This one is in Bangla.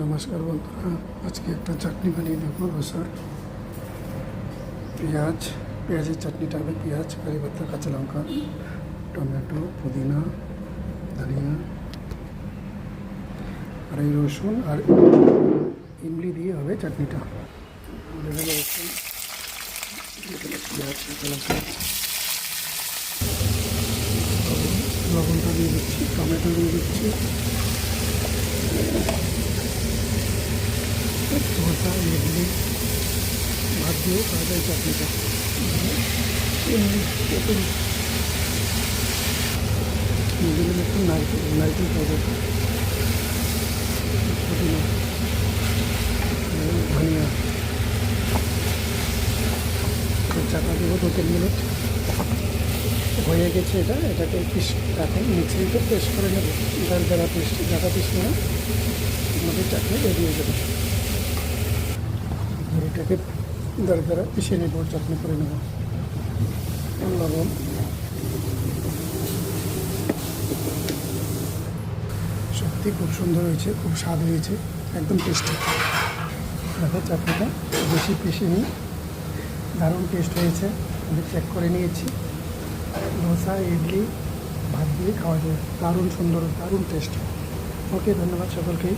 নমস্কার বন্ধুরা, আজকে একটা চাটনি বানিয়ে দেবো রসার। পেঁয়াজের চাটনিটা হবে পেঁয়াজ, কারি পাতা, কাঁচা লঙ্কা, টমেটো, পুদিনা, ধনিয়া আর এই রসুন আর ইমলি দিয়ে হবে চাটনিটা। রসুন, পেঁয়াজ, কাঁচা লঙ্কা, লবণটা দিয়ে দিচ্ছি, টমেটো দিয়ে দিচ্ছি, ধোসা, ইডলি, ভাত দিয়ে খাওয়া যায় চাটনিটা। দিলাম একটু নারকেল পাউডার, পুদিনা, ধনিয়া, চাপা দেবো 2-3 মিনিট। হয়ে গেছে এটাকে এখন মিক্সিতে পেস্ট করে নেব। দারদারা পেস্ট, জাটা পেস্ট নেব, আমাদের চাটনি রেডি হয়ে যাবে। এটাকে দারদারা পিষে নেব, চাটনি করে নেব। লবণ, সত্যি খুব সুন্দর হয়েছে, খুব স্বাদ হয়েছে, একদম টেস্টি। দেখো চাটনিটা বেশি পিষে নিই, দারুণ টেস্ট হয়েছে। আমি চেক করে নিয়েছি। ধোসা, ইডলি, ভাত দিয়ে খাওয়া যায়, দারুণ সুন্দর, দারুণ টেস্ট। ওকে, ধন্যবাদ সকলকেই।